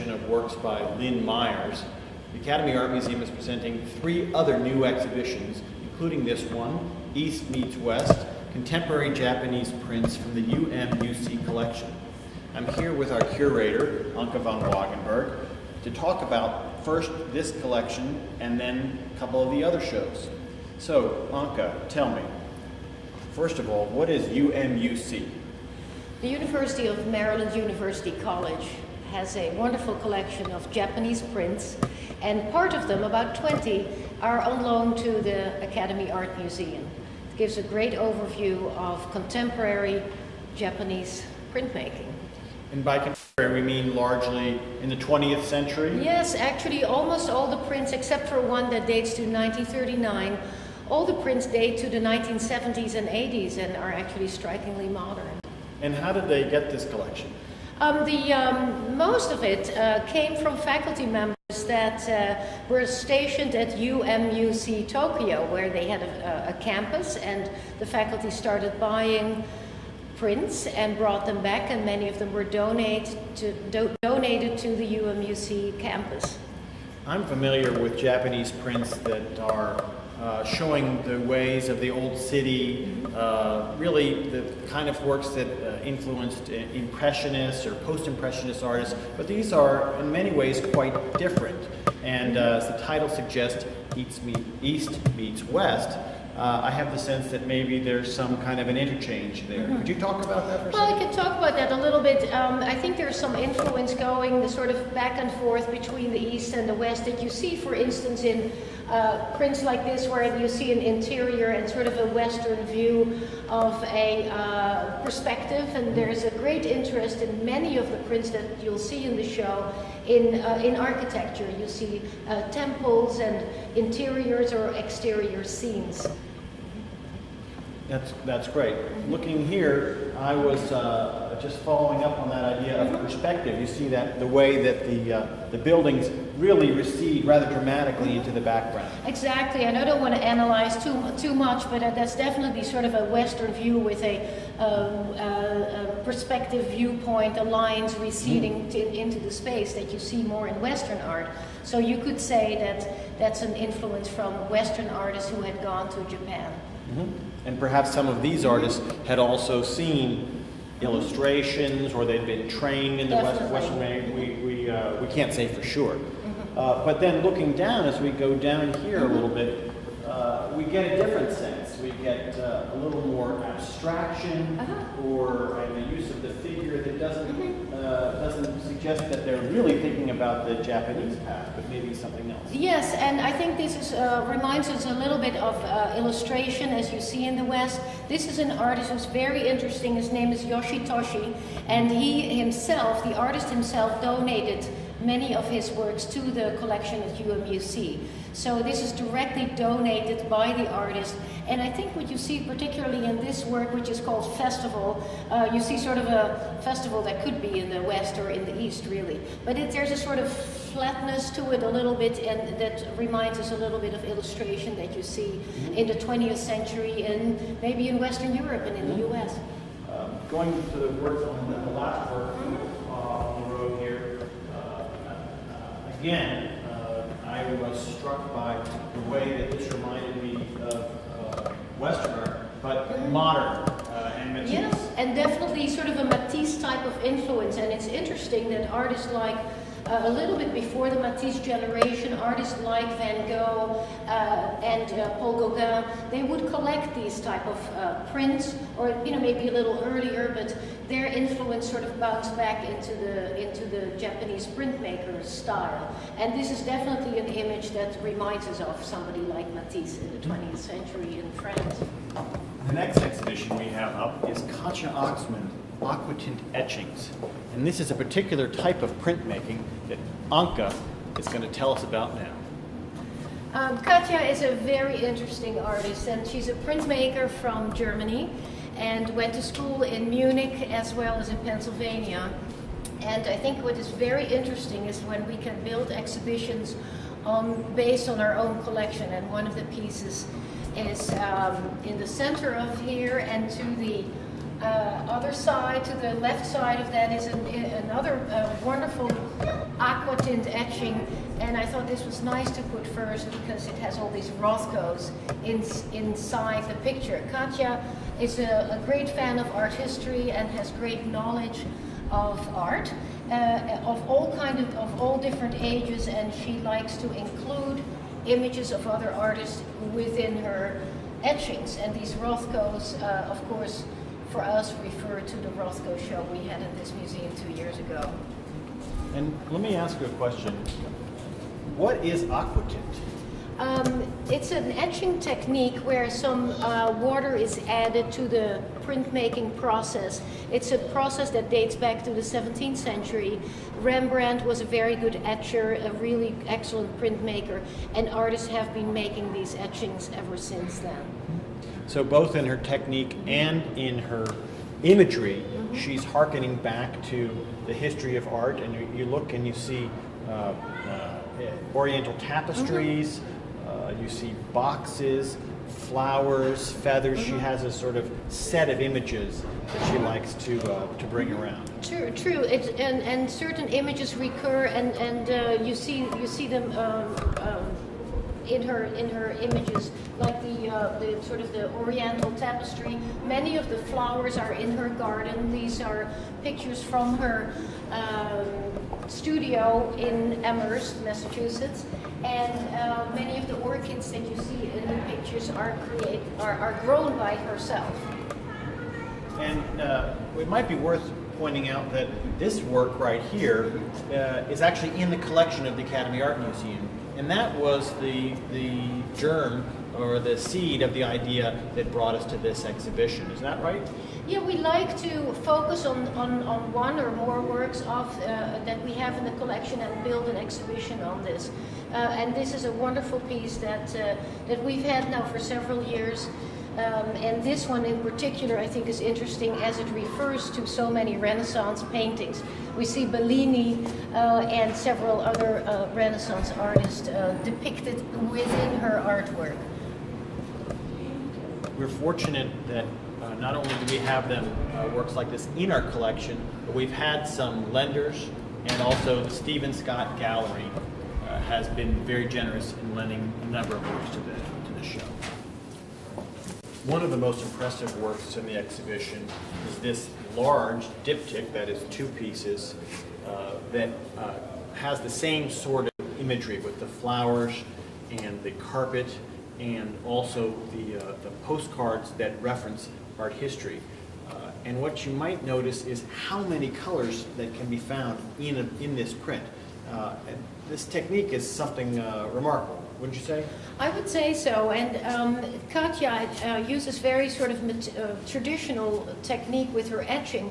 exhibition of works by Lynn Myers, the Academy Art Museum is presenting 3 other new exhibitions, including this one, East Meets West, Contemporary Japanese Prints from the UMUC Collection. I'm here with our curator, Anke van Wagenberg, to talk about first this collection and then a couple of the other shows. So, Anke, tell me, first of all, what is UMUC? The University of Maryland University College has a wonderful collection of Japanese prints, and part of them, about 20, are on loan to the Academy Art Museum. It gives a great overview of contemporary Japanese printmaking. And by contemporary, we mean largely in the 20th century? Yes, actually almost all the prints, except for one that dates to 1939, all the prints date to the 1970s and 80s and are actually strikingly modern. And how did they get this collection? Most of it came from faculty members that were stationed at UMUC Tokyo, where they had a campus, and the faculty started buying prints and brought them back, and many of them were donated to the UMUC campus. I'm familiar with Japanese prints that are showing the ways of the old city, really the kind of works that influenced Impressionists or Post-Impressionist artists, but these are in many ways quite different. And as the title suggests, East Meets West, I have the sense that maybe there's some kind of an interchange there. Could you talk about that for a second? Well, I could talk about that a little bit. I think there's some influence going, the sort of back and forth between the East and the West that you see, for instance, in prints like this, where you see an interior and sort of a Western view of a perspective. And there's a great interest in many of the prints that you'll see in the show in architecture. You see temples and interiors or exterior scenes. That's great. Looking here, I was just following up on that idea of perspective. You see that the way that the buildings really recede rather dramatically into the background. Exactly, and I don't want to analyze too much, but that's definitely sort of a Western view with a perspective viewpoint, the lines receding into the space that you see more in Western art. So you could say that that's an influence from Western artists who had gone to Japan. And perhaps some of these artists had also seen illustrations, or they'd been trained in the Western way. We can't say for sure. But then looking down, as we go down here a little bit, we get a different sense. We get a little more abstraction, or the use of the figure that doesn't suggest that they're really thinking about the Japanese past, but maybe something else. Yes, and I think this is, reminds us a little bit of illustration, as you see in the West. This is an artist who's very interesting. His name is Yoshitoshi, and he himself, the artist himself, donated many of his works to the collection at UMUC. So this is directly donated by the artist. And I think what you see particularly in this work, which is called Festival, you see sort of a festival that could be in the West or in the East, really. But there's a sort of flatness to it a little bit, and that reminds us a little bit of illustration that you see in the 20th century and maybe in Western Europe and in the US. Going to the work on the last work on the road here, again, I was struck by the way that this reminded me of Western art, but modern and Matisse. Yes, and definitely sort of a Matisse type of influence. And it's interesting that artists like, a little bit before the Matisse generation, artists like Van Gogh and Paul Gauguin, they would collect these type of prints, or maybe a little earlier, but their influence sort of bounced back into the Japanese printmaker's style. And this is definitely an image that reminds us of somebody like Matisse in the 20th century in France. The next exhibition we have up is Katja Oxman Aquatint Etchings. And this is a particular type of printmaking that Anke is going to tell us about now. Katja is a very interesting artist, and she's a printmaker from Germany and went to school in Munich as well as in Pennsylvania. And I think what is very interesting is when we can build exhibitions based on our own collection, and one of the pieces is in the center of here, and to the Other side, to the left side of that, is another wonderful aqua tint etching, and I thought this was nice to put first because it has all these Rothkos inside the picture. Katja is a great fan of art history and has great knowledge of art, of all different ages, and she likes to include images of other artists within her etchings. And these Rothkos, of course, for us, refer to the Rothko show we had in this museum 2 years ago. And let me ask you a question. What is aquatint? It's an etching technique where some water is added to the printmaking process. It's a process that dates back to the 17th century. Rembrandt was a very good etcher, a really excellent printmaker, and artists have been making these etchings ever since then. So both in her technique and in her imagery, she's hearkening back to the history of art, and you look and you see Oriental tapestries, you see boxes, flowers, feathers. She has a sort of set of images that she likes to bring around. True. And certain images recur, and you see them in her images, like the sort of the Oriental tapestry. Many of the flowers are in her garden. These are pictures from her studio in Amherst, Massachusetts, and many of the orchids that you see in the pictures are grown by herself. And it might be worth pointing out that this work right here is actually in the collection of the Academy Art Museum. And that was the germ or the seed of the idea that brought us to this exhibition. Is that right? Yeah, we like to focus on one or more works that we have in the collection and build an exhibition on this. And this is a wonderful piece that we've had now for several years. And this one in particular I think is interesting as it refers to so many Renaissance paintings. We see Bellini and several other Renaissance artists depicted within her artwork. We're fortunate that not only do we have them works like this in our collection, but we've had some lenders, and also the Stephen Scott Gallery has been very generous in lending a number of works to the show. One of the most impressive works in the exhibition is this large diptych that is 2 pieces that has the same sort of imagery with the flowers and the carpet and also the postcards that reference art history. And what you might notice is how many colors that can be found in this print. And this technique is something remarkable, wouldn't you say? I would say so, and Katja uses very sort of traditional technique with her etching,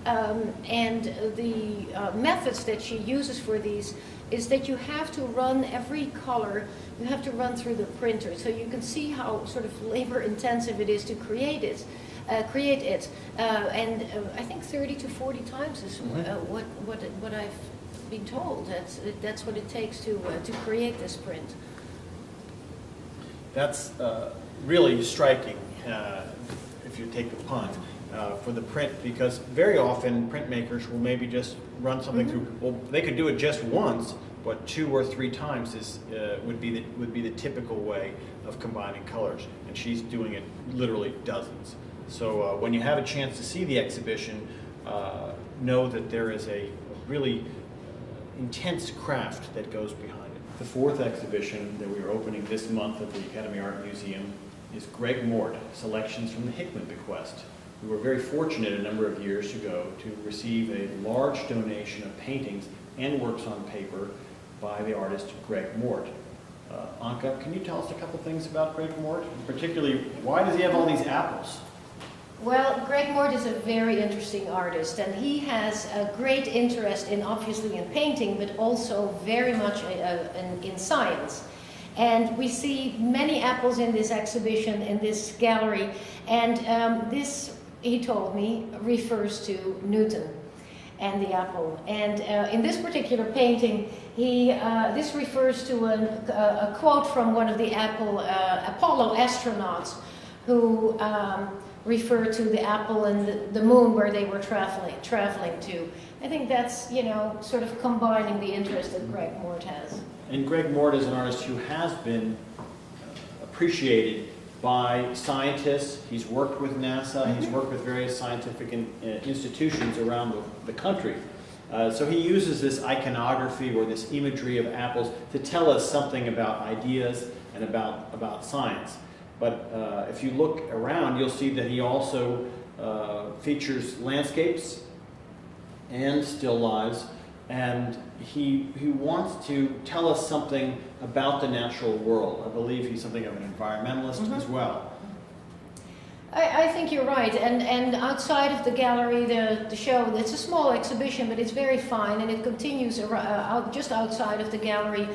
and the methods that she uses for these is that you have to run every color, you have to run through the printer, so you can see how sort of labor intensive it is to create it. And I think 30 to 40 times is what I've been told. That's what it takes to create this print. That's really striking, if you take the pun, for the print, because very often printmakers will maybe just run something through. Well, they could do it just once, but 2 or 3 times would be the typical way of combining colors, and she's doing it literally dozens. So when you have a chance to see the exhibition, know that there is a really intense craft that goes behind it. The 4th exhibition that we are opening this month at the Academy Art Museum is Greg Mort, Selections from the Hickman Bequest. We were very fortunate a number of years ago to receive a large donation of paintings and works on paper by the artist Greg Mort. Anka, can you tell us a couple things about Greg Mort? Particularly, why does he have all these apples? Well, Greg Mort is a very interesting artist, and he has a great interest obviously in painting, but also very much in science. And we see many apples in this exhibition, in this gallery, and this, he told me, refers to Newton and the apple. And in this particular painting, this refers to a quote from one of the Apollo astronauts who refer to the apple and the moon where they were traveling to. I think that's, you know, sort of combining the interest that Greg Mort has. And Greg Mort is an artist who has been appreciated by scientists. He's worked with NASA, he's worked with various scientific institutions around the country. So he uses this iconography or this imagery of apples to tell us something about ideas and about science. But if you look around, you'll see that he also features landscapes and still lives, and he wants to tell us something about the natural world. I believe he's something of an environmentalist as well. I think you're right, and outside of the gallery, the show, it's a small exhibition, but it's very fine, and it continues just outside of the gallery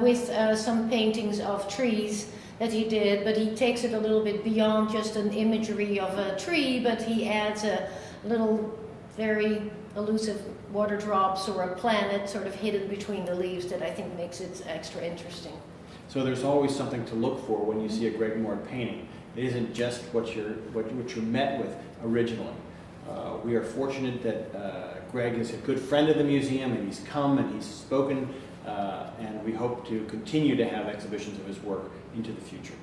with some paintings of trees that he did, but he takes it a little bit beyond just an imagery of a tree, but he adds a little very elusive water drops or a planet sort of hidden between the leaves that I think makes it extra interesting. So there's always something to look for when you see a Greg Mort painting. It isn't just what you're met with originally. We are fortunate that Greg is a good friend of the museum, and he's come and he's spoken, and we hope to continue to have exhibitions of his work into the future.